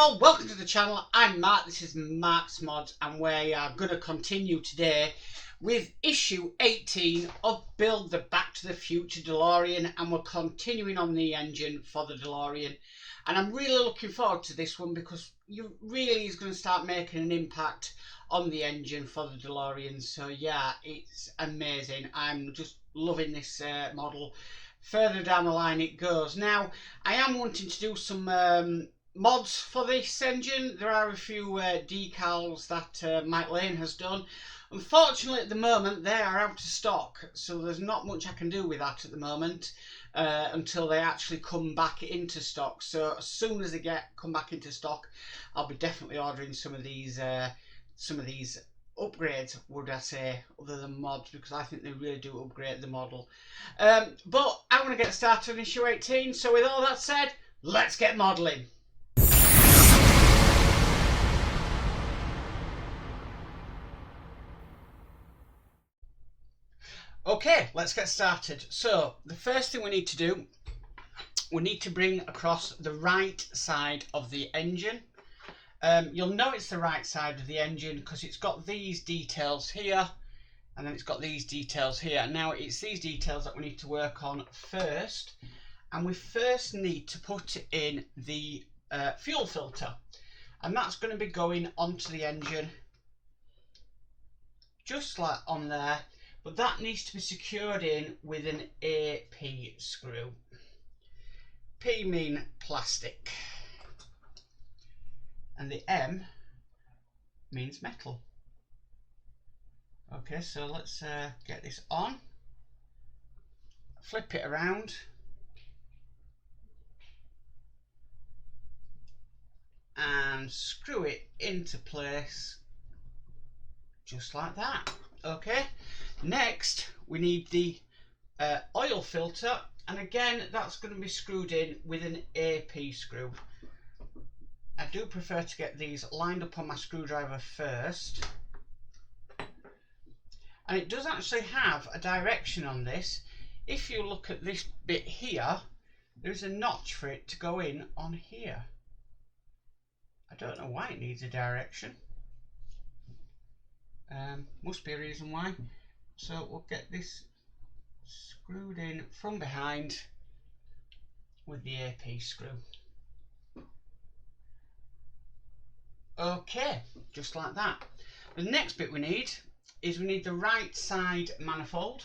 all, welcome to the channel. I'm Mark, this is Mark's Mods, and we are going to continue today with issue 18 of Build the Back to the Future DeLorean, and we're continuing on the engine for the DeLorean. And I'm really looking forward to this one because you really is going to start making an impact on the engine for the DeLorean. So yeah, it's amazing. I'm just loving this model. Further down the line it goes. Now, I am wanting to do some mods for this engine. There are a few decals that Mike Lane has done. Unfortunately, at the moment, they are out of stock, so there's not much I can do with that at the moment until they actually come back into stock. So as soon as they come back into stock, I'll be definitely ordering some of these upgrades, would I say, other than mods, because I think they really do upgrade the model. But I want to get started on issue 18, so with all that said, let's get modelling. Okay, let's get started. So the first thing we need to do, we need to bring across the right side of the engine. You'll know it's the right side of the engine because it's got these details here, and then it's got these details here. Now it's these details that we need to work on first, and we first need to put in the fuel filter, and that's going to be going onto the engine just like on there, but that needs to be secured in with an AP screw. P mean plastic, and the M means metal. Okay, so let's get this on, flip it around, and screw it into place just like that. Okay, next we need the oil filter, and again that's going to be screwed in with an AP screw. I do prefer to get these lined up on my screwdriver first, and it does actually have a direction on this. If you look at this bit here, there's a notch for it to go in on here. I don't know why it needs a direction. Must be a reason why. So we'll get this screwed in from behind with the AP screw. Okay, just like that. The next bit we need is the right side manifold,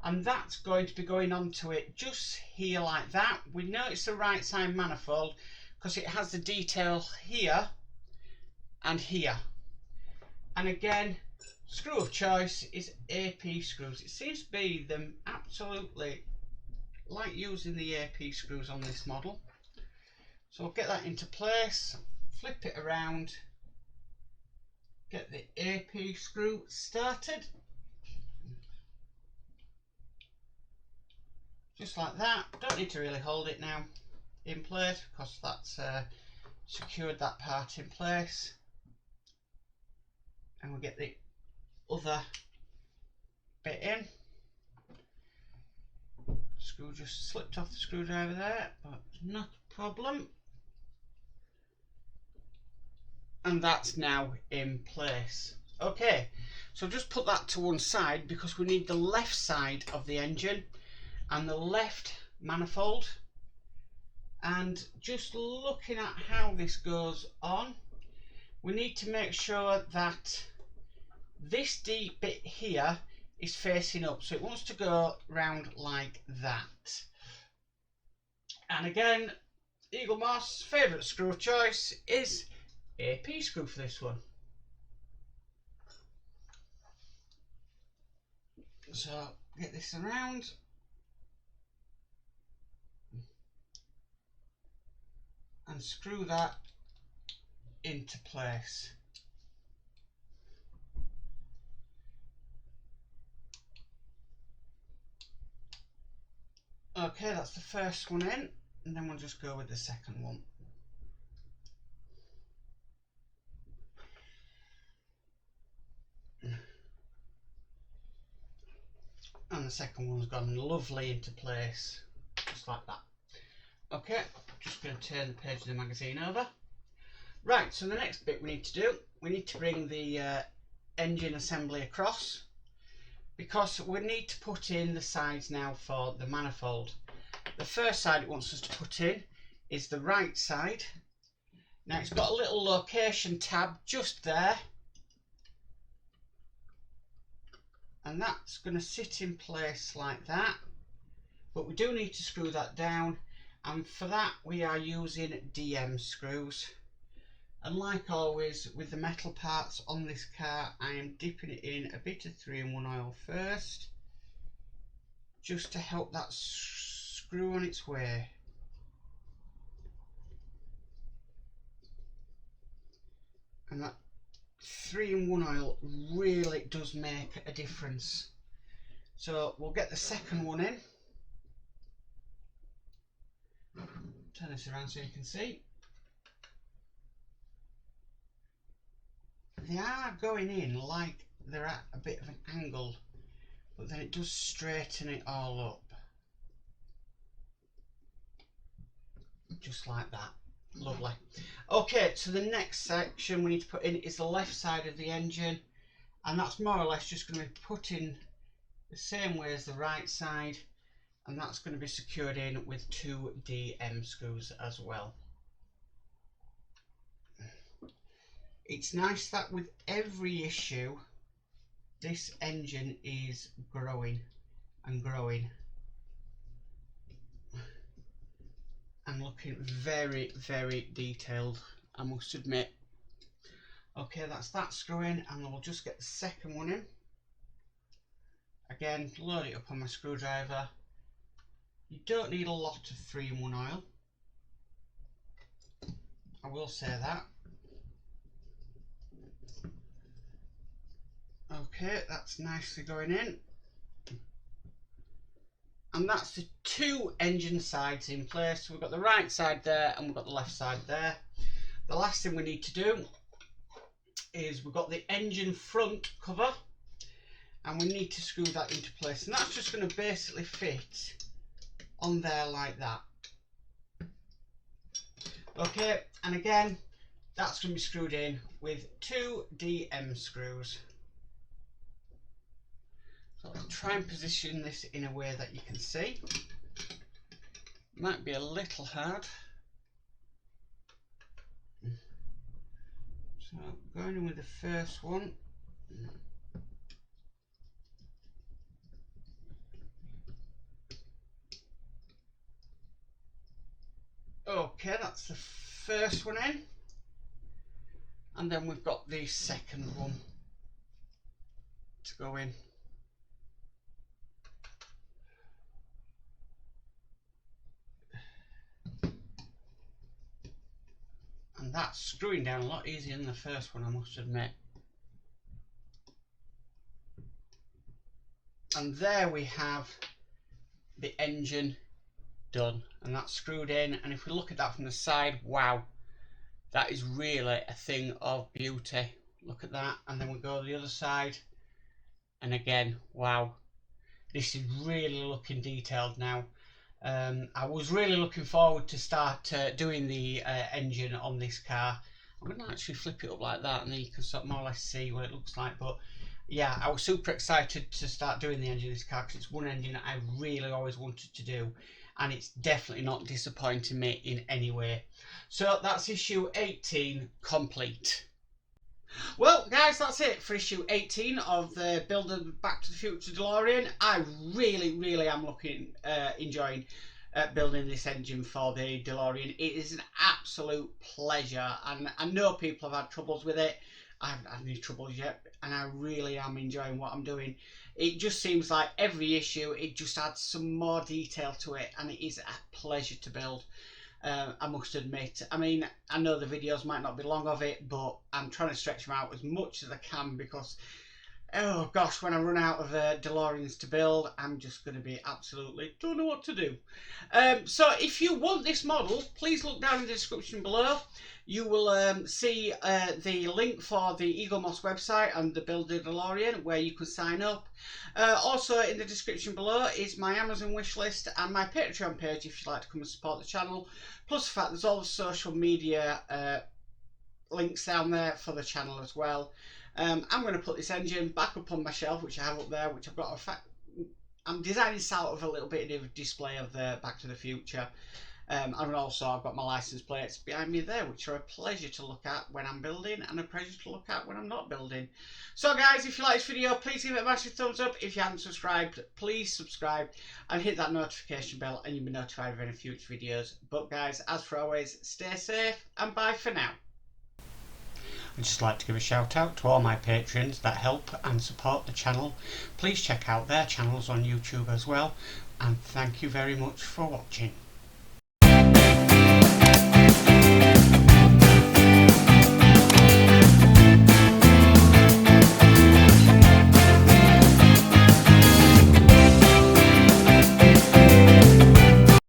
and that's going to be going onto it just here like that. We know it's the right side manifold because it has the detail here and here. And again, screw of choice is AP screws. It seems to be them absolutely like using the AP screws on this model. So we'll get that into place, flip it around, get the AP screw started. Just like that. Don't need to really hold it now in place because that's secured that part in place. And we'll get the other bit in. Screw just slipped off the screwdriver there, but not a problem. And that's now in place. Okay, so just put that to one side because we need the left side of the engine and the left manifold. And just looking at how this goes on, we need to make sure that this deep bit here is facing up, so it wants to go round like that. And again, Eagle Moss favourite screw of choice is AP screw for this one. So get this around, and screw that into place. Okay, that's the first one in, and then we'll just go with the second one. And the second one's gone lovely into place, just like that. Okay, just going to turn the page of the magazine over. Right, so the next bit we need to do, we need to bring the engine assembly across, because we need to put in the sides now for the manifold. The first side it wants us to put in is the right side. Now it's got a little location tab just there, and that's going to sit in place like that, but we do need to screw that down, and for that we are using DM screws. And like always with the metal parts on this car, I am dipping it in a bit of 3-in-1 oil first, just to help that screw on its way. And that 3-in-1 oil really does make a difference. So we'll get the second one in. Turn this around so you can see. They are going in like they're at a bit of an angle, but then it does straighten it all up. Just like that. Lovely. Okay, so the next section we need to put in is the left side of the engine, and that's more or less just going to be put in the same way as the right side, and that's going to be secured in with 2 DM screws as well. It's nice that with every issue this engine is growing and growing and looking very, very detailed, I must admit. Okay, that's that screw in, and then we'll just get the second one in. Again, load it up on my screwdriver. You don't need a lot of 3-in-1 oil, I will say that. Okay, that's nicely going in. And that's the 2 engine sides in place. So we've got the right side there and we've got the left side there. The last thing we need to do is we've got the engine front cover, and we need to screw that into place. And that's just going to basically fit on there like that. Okay, and again, that's going to be screwed in with 2 DM screws. So I'll try and position this in a way that you can see. Might be a little hard. So going in with the first one. Okay, that's the first one in. And then we've got the second one to go in. And that's screwing down a lot easier than the first one, I must admit. And there we have the engine done, and that's screwed in. And if we look at that from the side, wow, that is really a thing of beauty. Look at that. And then we go to the other side, and again, wow, this is really looking detailed now. I was really looking forward to start doing the engine on this car. I'm going to actually flip it up like that, and then you can sort of more or less see what it looks like. But yeah, I was super excited to start doing the engine of this car, because it's one engine that I really always wanted to do, and it's definitely not disappointing me in any way. So that's issue 18 complete. Well guys, that's it for issue 18 of the Build a Back to the Future DeLorean. I really am enjoying building this engine for the DeLorean. It is an absolute pleasure, and I know people have had troubles with it. I haven't had any troubles yet, and I really am enjoying what I'm doing. It just seems like every issue it just adds some more detail to it, and it is a pleasure to build. I must admit. I mean, I know the videos might not be long of it, but I'm trying to stretch them out as much as I can, because oh gosh, when I run out of DeLoreans to build, I'm just going to be absolutely don't know what to do. So if you want this model, please look down in the description below. You will see the link for the Eagle Moss website and the Build a DeLorean, where you can sign up. Also in the description below is my Amazon wish list and my Patreon page if you'd like to come and support the channel. Plus the fact there's all the social media links down there for the channel as well. I'm going to put this engine back up on my shelf, which I have up there, which I've got I'm designing sort of a little bit of a display of the Back to the Future. And also I've got my license plates behind me there, which are a pleasure to look at when I'm building and a pleasure to look at when I'm not building. So guys, if you like this video, please give it a massive thumbs up. If you haven't subscribed, please subscribe and hit that notification bell and you'll be notified of any future videos. But guys, as for always, stay safe and bye for now. I'd just like to give a shout out to all my patrons that help and support the channel. Please check out their channels on YouTube as well, and thank you very much for watching.